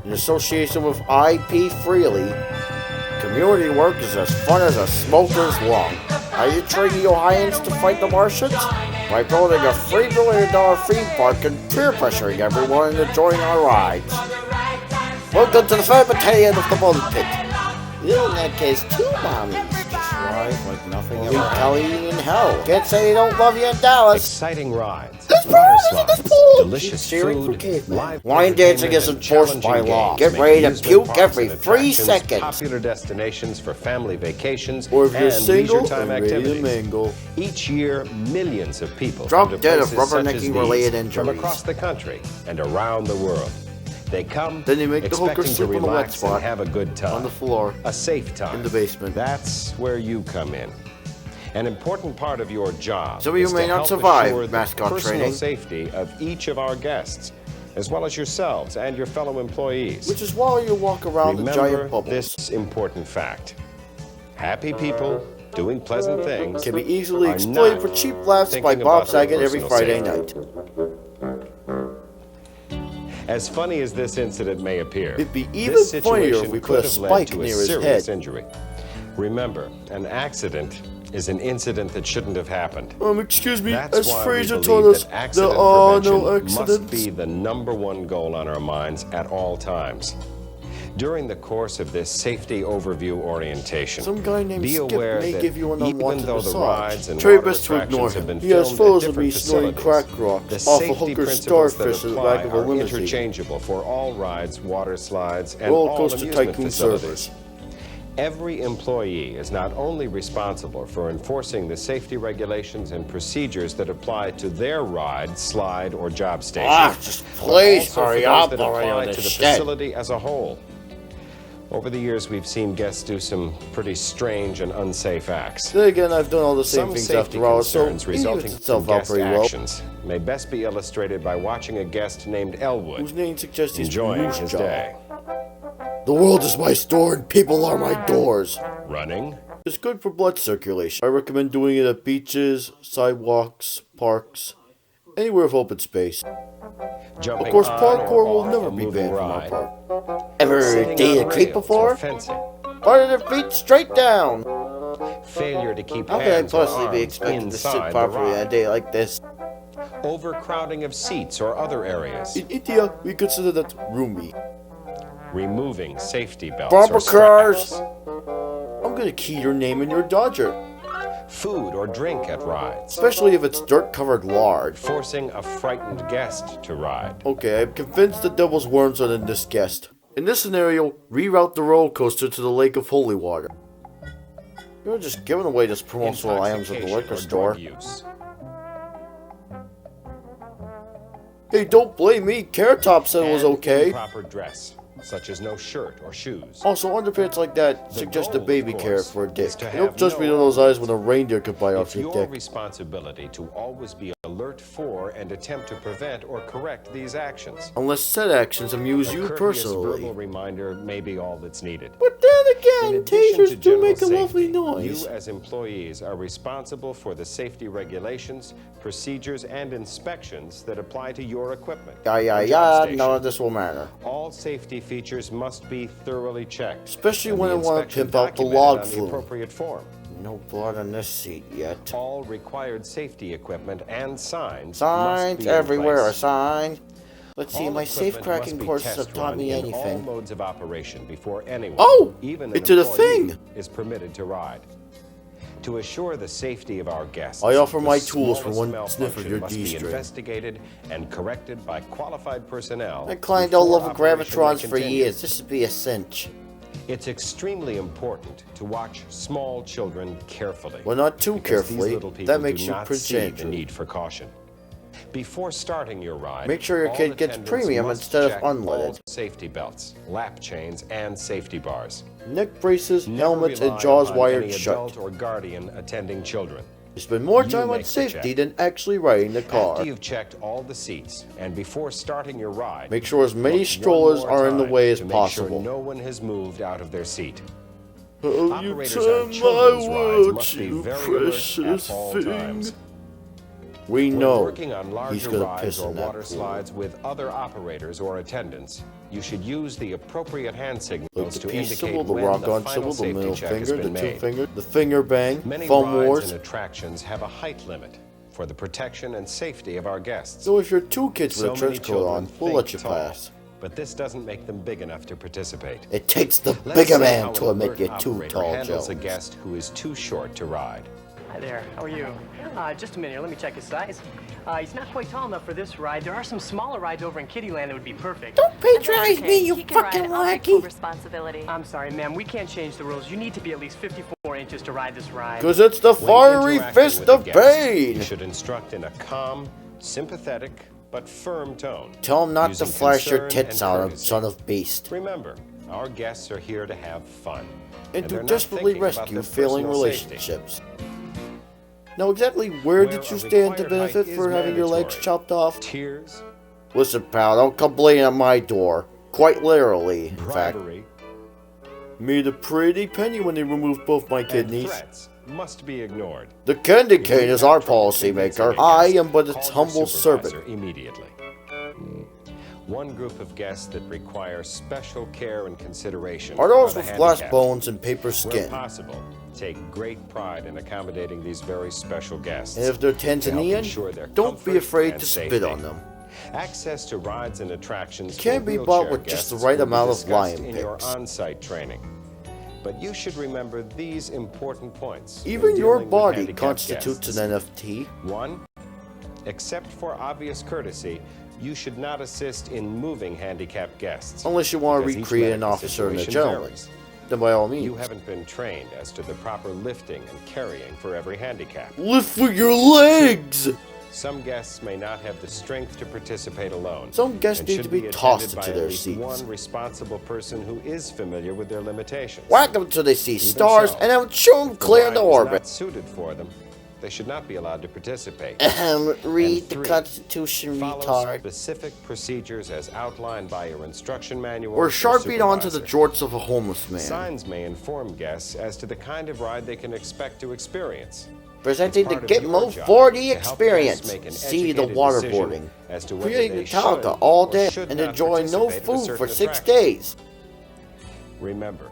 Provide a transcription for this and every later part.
in association with IP Freely. Community work is as fun as a smoker's lung. Are you training your Ohioans to fight the Martians? By building a $3 billion theme park and peer pressuring everyone into joining our rides. Welcome to the 3rd Battalion of the Bullet Pit. You, in that case, 2 mommies. Just ride like nothing ever happened. Kelly in hell. Can't say they don't love you in Dallas. Exciting rides. This pool! Delicious food. Live line dancing is enforced by law. Get ready to puke every 3 seconds. Popular destinations for family vacations or if you're and single leisure time and ready activities. to mingle. Each year, millions of people drop come to dead of places such as rubbernecking related these injuries from across the country and around the world. They come then they make the hooker expecting to sleep on the wet relax spot and have a good time. on the floor, a safe time in the basement. That's where you come in. An important part of your job Some of you is may to not help survive assure the mascot personal training, safety of each of our guests, as well as yourselves and your fellow employees. which is why you walk around the giant Remember bubbles. this important fact. Happy people doing pleasant things Can be easily are explained not for cheap laughs by thinking Bob about their Saget every personal Friday safety. night. As funny as this incident may appear, It'd be even this funnier if situation we put could a have led spike to a near his serious head. injury. Remember, an accident is an incident that shouldn't have happened. Excuse me, That's as why Fraser we told believe us, that there accident are no prevention must accidents. be the #1 goal on our minds at all times. During the course of this safety overview orientation, Some guy named be Skip aware may that give you an even unwanted though the massage. rides and Try water best to ignore attractions have him. been He has filmed photos at of me different snorting facilities, crack rock the off a safety hooker principles that starfish at the apply back of a are limousine. interchangeable for all rides, water slides, and Roller all coaster amusement tycoon facilities. servers. Every employee is not only responsible for enforcing the safety regulations and procedures that apply to their ride, slide, or job station. Just but please also for hurry those up that already apply on to this the shit. facility as a whole. Over the years, we've seen guests do some pretty strange and unsafe acts. Then again, I've done all the same Some things safety after all, so concerns it resulting evens from itself out guest pretty well. actions may best be illustrated by watching a guest named Elwood Whose name suggests he's from enjoying Moose his Jaw. day. The world is my store and people are my doors. Running, It's good for blood circulation. I recommend doing it at beaches, sidewalks, parks, anywhere with open space. jumping Of course, on parkour or will off never a be moving banned from our ride, park. Ever sitting dated on a creep rails or before? fencing. Part of their feet straight down. Failure to keep How can I hands or possibly be arms expected to sit inside the properly on a ride. day like this? Overcrowding of seats or other areas. In India, we consider that roomy. Removing safety belts Bumper or cars. straps. I'm gonna key your name in your Dodger. Food or drink at rides. Especially if it's dirt-covered lard. Forcing a frightened guest to ride. Okay, I'm convinced the devil's worms are in this guest. In this scenario, reroute the roller coaster to the Lake of Holy Water. You're just giving away this promotional items at the Intoxication liquor or store. drug use. Hey, don't blame me. Carrot Top said it was And okay. improper dress, such as no shirt or shoes. Also, underpants like that The suggest a goal, of baby course, carrot for a is dick. to You don't have judge me no in those eyes when a reindeer could bite off It's your your dick. responsibility to always be alert for and attempt to prevent or correct these actions. Unless said actions amuse A you courteous personally. verbal reminder may be all that's needed. But then In again, addition to tasers do general make a lovely safety, noise. You as employees are responsible for the safety regulations, procedures, and inspections that apply to your equipment. Yeah, or job yeah, station. none of this will matter. All safety features must be thoroughly checked. Especially and when the I want to inspection pimp out the documented log on the flume. appropriate form. No blood on this seat yet. All required safety equipment and signs must Signs be in everywhere are place. signs. Let's see, All my equipment safe cracking must be courses test have taught run me in all anything. modes of operation before anyone, Oh, even an it's a employee, thing. is permitted to ride. To assure the safety of our guests, I offer the my tools for smallest one sniff of malfunction your must be D-string. investigated and corrected by qualified personnel. I climbed all before over operation may Gravitrons for continue. years. This would be a cinch. It's extremely important to watch small children carefully. Well, not too because carefully. These little people That makes do you not Prince see the Andrew. need for caution. Before starting your ride, Make sure your all kid gets attendants premium must instead of check all unleaded. safety belts, lap chains, and safety bars. Neck braces, Never helmets, and rely jaws upon wired any shut. adult or guardian attending children. You spend more You time on make the safety check. than actually riding the car. After you've checked all the seats and before starting your ride, Make sure as many look strollers one more are in the time way as to make possible. Sure no one has moved out of their seat. Oh, you Operators turn on my children's rides world, must be you very alert precious at all thing. times. We When know working on he's larger gonna rides piss or in that water pool. slides with other operators or attendants, you should use the appropriate hand Like signals the to peace indicate symbol, the when rock the on final symbol, the safety middle check has finger, the been two made. finger, the finger bang, Many foam rides wars. and attractions have a height limit for the protection and safety of our guests. So if you're two kids with So a many trench coat on, children we'll think let you tall, pass. but this doesn't make them big enough to participate. It takes the Let's bigger see how man an to admit alert you're too operator tall, handles Joe. a guest who is too short to ride. Hi there, how are you? Just a minute here, let me check his size. He's not quite tall enough for this ride. There are some smaller rides over in Kittyland that would be perfect. Don't patronize me, you He can ride. fucking I'll take full lackey! responsibility. I'm sorry, ma'am, we can't change the rules. You need to be at least 54 inches to ride this ride. Cause it's the When fiery interacting fist with a of guest, Bane! You should instruct in a calm, sympathetic, but firm tone. Tell him not to using flash your concern tits and out, courtesy. son of beast. Remember, our guests are here to have fun. And they're to not desperately thinking about rescue their failing personal safety. relationships. Now exactly where did you a stand to required benefit height for is having your legs mandatory. chopped off? Tears, Listen, pal, don't come bleeding at my door. Quite literally, in fact. bribery, Made a pretty penny when they removed both my and kidneys. threats must be ignored. The candy If you cane is have our trouble convincing policymaker. a I guest, am but its call your humble supervisor servant. Immediately. One group of guests that require special care and consideration Are those the with glass handicapped. bones and paper Where skin? possible, take great pride in accommodating these very special guests. And if they're to help Tanzanian, ensure their don't be comfort afraid and to safety. spit on them. Access to rides and attractions Can for be wheelchair bought with just the guests right will be amount of discussed lion in your picks. on-site training. But you should remember these important points. when Even your dealing with body handicapped constitutes guests. an NFT. 1. Except for obvious courtesy, you should not assist in moving handicapped guests. Unless you want to because each recreate an medical officer and a situation gentleman. varies. Then by all You means. haven't been trained as to the proper lifting and carrying for every handicap. Lift with your legs! Some guests may not have the strength to participate alone. Some guests and need should to be attended tossed by into at their least seats. one responsible person who is familiar with their limitations. Whack them till they see Even stars so, and then show them If clear the into ride is orbit. not suited for them, they should not be allowed to participate. Read And the 3, Constitution, Follow retard. specific procedures as outlined by your instruction manual. Or sharpied onto the supervisor. jorts of a homeless man. Signs may inform guests as to the kind of ride they can expect to experience. Presenting the It's part of your Gitmo job 4D to help experience. guests make an See the educated waterboarding. decision as to whether Creating they Metallica should all or day should and not enjoy no participate at a food certain for 6 attraction. days. Remember,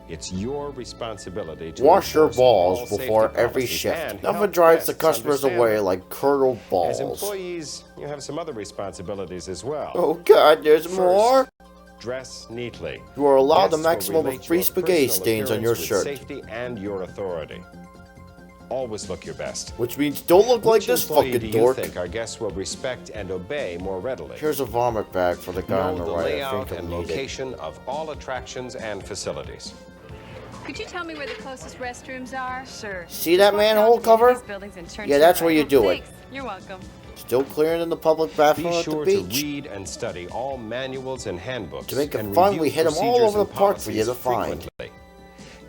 it's your responsibility to Wash your enforce all balls safety before every policies shift. and Nothing help drives the guests customers understand away them. like curdled As balls. employees, you have some other responsibilities as well. Oh god, there's First, more? Dress neatly. You are allowed Guests a maximum will of relate 3 your spaghetti personal stains on your appearance shirt. with safety and your authority. Always look your best. Which means don't look like Which this employee fucking do you dork. think our guests will respect and obey more readily? Here's a vomit bag for the guy on Know the the right. I layout think and he'll need it. location of all attractions and facilities. Could you tell me where the closest restrooms are? Sure. See that Just walk manhole down to one of cover? these buildings and turn Yeah, to that's your where you right. do it. Thanks. You're welcome. Still clearing in the public bathroom Be at the sure to beach. read and study all manuals and handbooks. To make it and fun, review we hit 'em all procedures over the and park for you policies to find. frequently.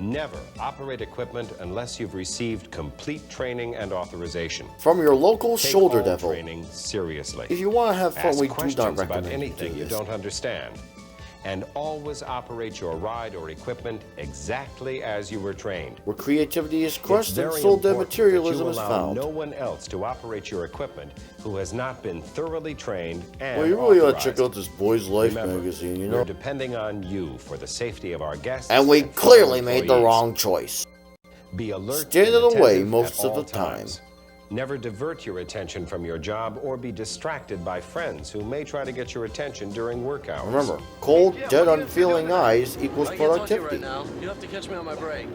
Never operate equipment unless you've received complete training and authorization. From your local Take shoulder all devil. training seriously. If you want to have fun, Ask we do questions not about recommend you anything do you this. don't understand. And always operate your ride or equipment exactly as you were trained. Where creativity is It's crushed and very soul dead important materialism that is you allow found. no one else to operate your equipment who has not been thoroughly trained and Well, you really ought to authorized. check out this Boys Life Remember, magazine, you we're know? depending on you for the safety of our guests. And we fellow clearly made the employees. wrong choice. Be alert Stay and out of the way attentive most at of all the time. times. Never divert your attention from your job or be distracted by friends who may try to get your attention during work hours. Remember, cold, Yeah, dead, what are you unfeeling doing? eyes equals I can't talk to you productivity. right now. You have to catch me on my break.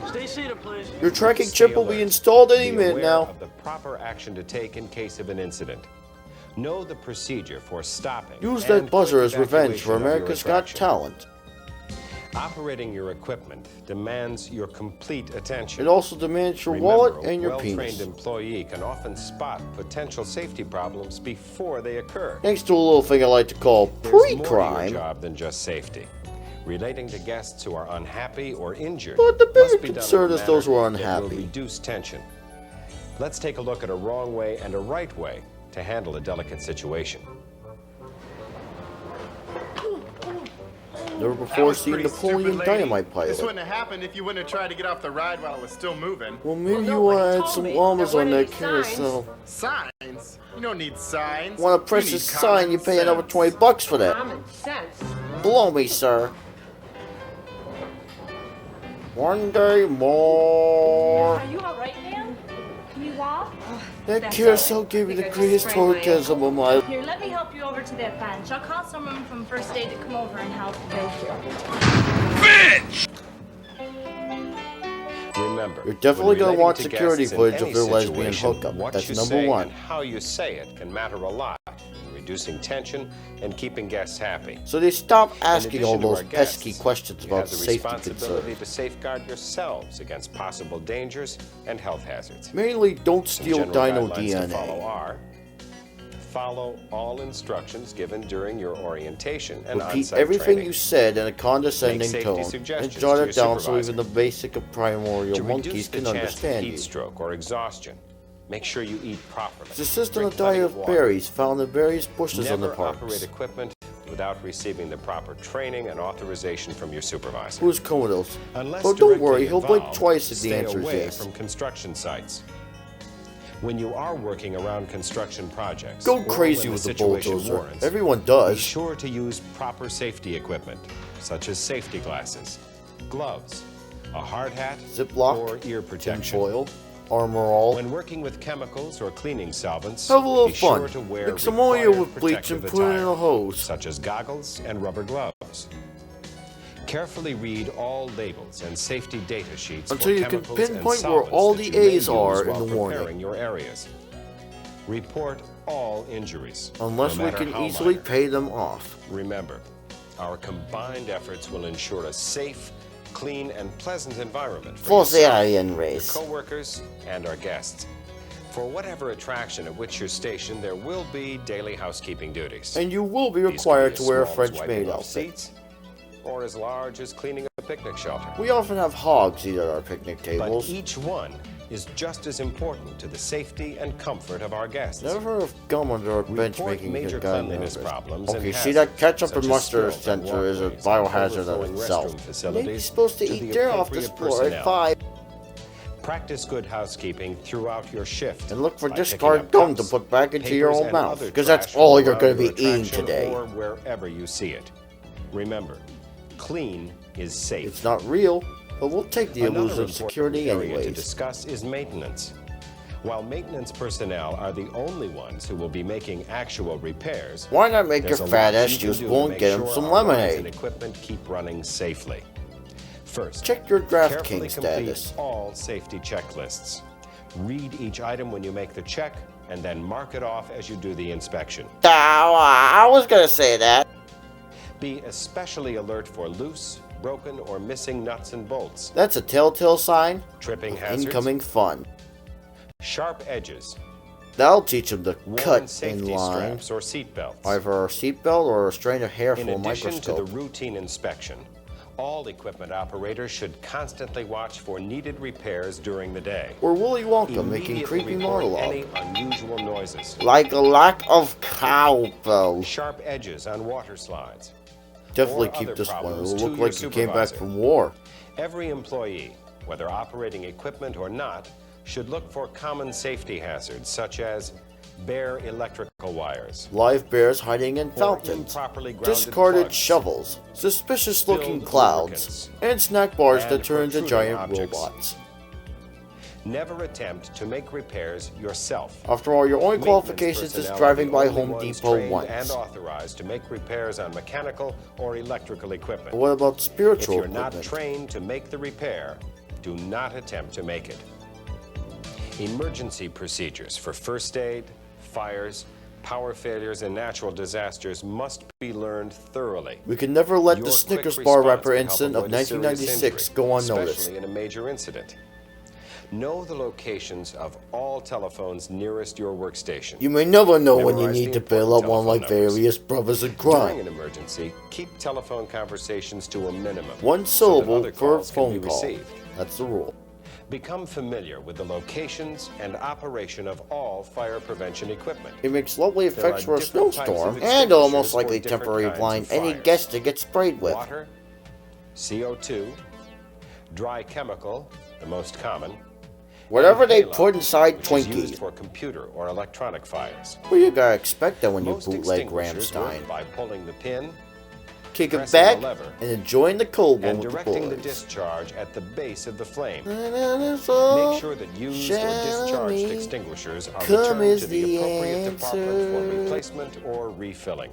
Stay seated, please. Your tracking Stay chip will be alert. installed any Be minute aware now. of the proper action to take in case of an incident. Know the procedure for stopping. Use and that buzzer quick as revenge evacuation for of your America's Got attraction. Talent. Operating your equipment demands your complete attention. It also demands your Remember, wallet and a your well-trained penis. employee can often spot potential safety problems before they occur. Thanks to a little thing I like to call There's more to your pre-crime. job than just safety. Relating to guests who are unhappy or injured But the bigger must be done concern in a is those who are manner that will unhappy. reduce tension. Let's take a look at a wrong way and a right way to handle a delicate situation. Never before seen Napoleon Dynamite pilot. This wouldn't have happened if you wouldn't have tried to get off the ride while it was still moving. Well, maybe you want to add some llamas on that carousel. Signs? You don't need signs. Want to press You a need sign, you common pay another sense. $20 for that. Common sense. Blow me, sir. One day more. Are you alright, ma'am? Can you walk? That That's carousel all right. gave me I the think I greatest just sprained my orgasm of my life. Here, let me help you over to that bench. I'll call someone from first aid to come over and help. Thank you. Remember, You're definitely when gonna relating watch to security guests in footage of any their lesbian situation, hookup. what That's you number say one. and how you say it can matter a lot in reducing tension and keeping guests happy. So they stop In asking all addition to those our guests, pesky questions you about have the safety responsibility concerns. to safeguard yourselves against possible dangers and health hazards. Mainly, don't Some steal general dino guidelines to follow DNA. are: follow all instructions given during your orientation and Repeat on-site everything training. you said in a Make condescending safety tone, and suggestions jot to it your down so supervisor. even the basic of primordial To monkeys reduce the can chance of understand heat you. stroke or exhaustion, make sure you eat properly. Assist in a Drink plenty diet of of water. berries found in various bushes on the Never operate parks. equipment without receiving the proper training and authorization from your supervisor. Who's comatose? Unless But don't directly worry, he'll blink involved, twice if the stay answer is away yes. from construction sites. When you are working around construction projects, Go or crazy when with the situation bulldozer. warrants, Everyone be does. sure to use proper safety equipment, such as safety glasses, gloves, a hard hat, Ziploc, or ear protection. tinfoil, armor all. When working with chemicals or cleaning solvents, Have a little be fun. sure to wear Mix ammonia required with bleach and protective put it in attire, a hose. such as goggles and rubber gloves. Carefully read all labels and safety data sheets Until for you can chemicals and pinpoint where solvents all that the you may A's are use in while the warning. preparing your areas. Report all injuries, Unless no we matter can how easily minor. pay them off. Remember, our combined efforts will ensure a safe, clean, and pleasant environment for For the yourself, alien your race. co-workers, and our guests. For whatever attraction at which you're stationed, there will be daily housekeeping duties. And you will be These could required be to wear a as small as French wiping maid off outfit. seats, or as large as cleaning a picnic shelter. We often have hogs eat at our picnic But tables. each one is just as important to the safety and comfort of our guests. Never heard of gum under a bench Report making major a guy cleanliness nervous. problems and Okay, see hazards, that ketchup such and as mustard spills on sensor is a walkways and biohazard in overflowing itself. restroom facilities Maybe supposed to to eat the dinner off this appropriate floor at personnel. 5 Practice good housekeeping throughout your shift. and look for by picking discard up gum to cups, put back into your papers, own and mouth, other because that's trash all from you're going around to be your eating attraction today. Or wherever you see it. Remember, clean is safe. It's not real, but we'll take the Another illusion of important security area to anyways. discuss is maintenance. While maintenance personnel are the only ones who will be making actual repairs, Why not make your there's a fat lot ass you can juice do bowl to and make get him sure some our lines and lemonade? equipment keep running safely. First, Check your carefully DraftKings complete status. all safety checklists. Read each item when you make the check, and then mark it off as you do the inspection. I was gonna say that. Be especially alert for loose, broken, or missing nuts and bolts, That's a telltale sign tripping of hazards, incoming fun. sharp edges, That'll teach them to worn cut in safety line. straps or seat belts. Either a seatbelt or a strand of hair In from a addition to the microscope. routine inspection, all equipment operators should constantly watch for needed repairs during the day. Or Willy Wonka making Immediately creepy report monologue. any unusual noises. Like a lack of cowbell. Sharp edges on water slides. Definitely or keep other this one. problems It'll to look your like you came back supervisor. from war. Every employee, whether operating equipment or not, should look for common safety hazards such as bare electrical wires, Live bears hiding in or fountains. improperly grounded Discarded plugs, shovels. Suspicious looking spilled clouds. lubricants, And snack bars and that turn into protruding giant objects. robots. Never attempt to make repairs yourself. After all, your only Maintenance qualifications is personnel are driving the by only Home ones Depot trained and once. authorized to make repairs on mechanical or electrical equipment. But what about If spiritual you're not equipment? trained to make the repair, do not attempt to make it. Emergency procedures for first aid, fires, power failures, and natural disasters must be learned thoroughly. We can never let Your the quick Snickers bar response wrapper can help incident of avoid a serious 1996 injury, go unnoticed. especially in a major incident. Know the locations of all telephones nearest your workstation. You may never know when you Memorize need the to bail up important on like telephone numbers. various brothers in During crime. an emergency, keep telephone conversations to a minimum. One so that syllable other for a calls can be phone call. received. That's the rule. Become familiar with the locations and operation of all fire prevention equipment. It makes lovely There are effects for a different types of snowstorm, and extinguishers almost for likely different temporarily kinds blind of any fires. guest it gets sprayed with. Water, CO2, dry chemical, the most common. Whatever and they halo, put inside which is used Twinkie. for computer or electronic fires. Well, you gotta expect that when you Most bootleg extinguishers Ramstein. work by pulling the pin, Kick it pressing the back lever, and enjoying the cold one and with the directing the boys. discharge at the base of the flame. Make Make sure that used or discharged extinguishers are come returned is to the the appropriate department for answer. replacement or refilling.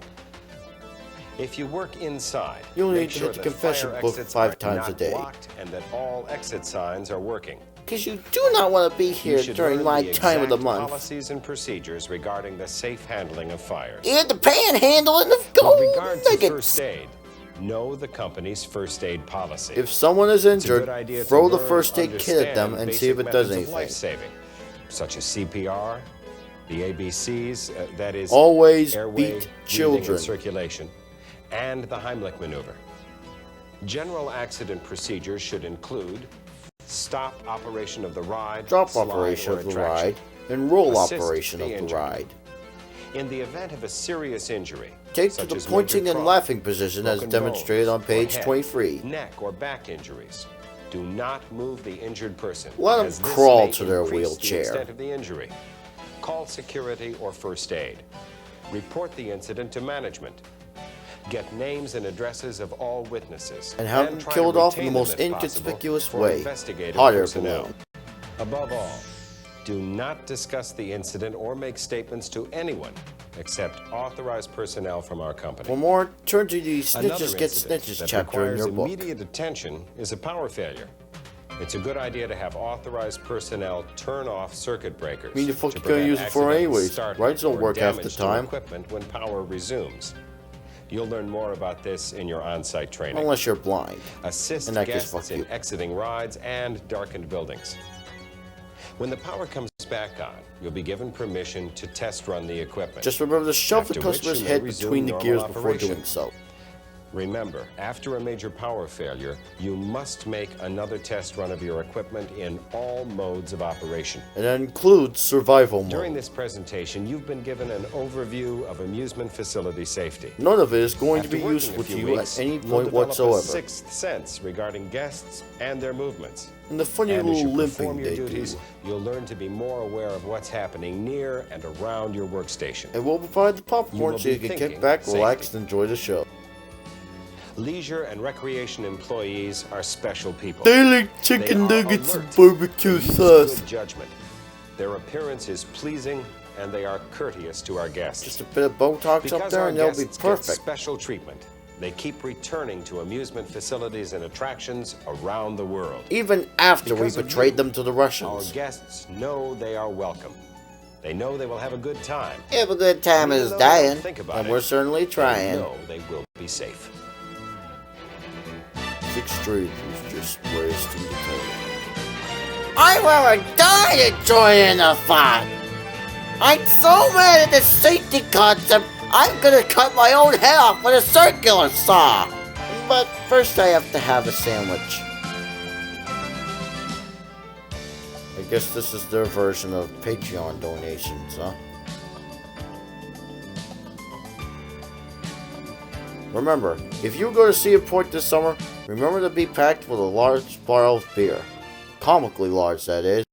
If you work inside, You'll make need to sure hit the that confession fire book exits 5 are times a not day. blocked and that all exit signs are working. Because you do not want to be You here should during learn my the time of the exact month. policies and procedures regarding the safe handling of fires. And the panhandling of With gold regard to nuggets. first aid, know the company's first aid policy. If someone is It's a injured, good idea to throw the learn first and aid kit at them understand and see if it basic does methods of anything. life-saving, such as CPR, the ABCs, that is, Always airway, beat breathing, children. and circulation, and the Heimlich maneuver. General accident procedures should include stop operation of the ride, Drop slide, operation or of the attraction. ride and roll Assist operation the of the injured. ride. In the event of a serious injury, Take to such the as pointing major and trauma, laughing position as broken demonstrated bones, on page or head, 23. neck or back injuries, do not move the injured person. Let 'em as this crawl may to their increase wheelchair. The extent of the injury. Call security or first aid. Report the incident to management. Get names and addresses of all witnesses. And have them try killed to off in retain the most them, if possible, inconspicuous for way. investigative Hot air personnel. balloon. Above all, do not discuss the incident or make statements to anyone except authorized personnel from our company. For more, turn to the Another Snitches Get incident Snitches that chapter in requires your book. immediate attention is a power failure. It's a good idea to have authorized personnel turn off circuit breakers. I mean, the fuck to you gonna prevent use it for accidental anyways? start Rides don't or work half the damage to time. equipment when power resumes. You'll learn more about this in your on-site training. Unless you're blind. Assist In that case, guests fuck in you. exiting rides and darkened buildings. When the power comes back on, you'll be given permission to test run the equipment. Just remember to shove the After which customer's you may head resume between the normal gears before operation. doing so. Remember, after a major power failure, you must make another test run of your equipment in all modes of operation. And that includes survival mode. During this presentation, you've been given an overview of amusement facility safety. None of it is going to After be working useful a to few you weeks, at any you'll point develop whatsoever. a sixth sense regarding guests and their movements. And the funny And as you little perform limping your they duties, do. you'll learn to be more aware of what's happening near and around your workstation. And we'll provide the You popcorn will so you be can kick thinking back, relax, safety. and enjoy the show. Leisure and recreation employees are special people. They like They chicken are nuggets alert. and barbecue They use sauce. good judgment. Their appearance is pleasing, and they are courteous to our guests. Just a bit of Botox Because up there our and they'll be guests get perfect. special treatment, they keep returning to amusement facilities and attractions around the world. Even after Because we of betrayed you, them to the Our Russians. guests know they are welcome. They know they will have a good time. If a good time Even is though they don't dying, think about and it, we're certainly They trying. know they will be safe. 6 straight is just ways to the I will die enjoying the fun. I'm so mad at the safety concept, I'm gonna cut my own head off with a circular saw. But first I have to have a sandwich. I guess this is their version of Patreon donations, huh? Remember, if you go to Cedar Point this summer, remember to be packed with a large barrel of beer. Comically large, that is.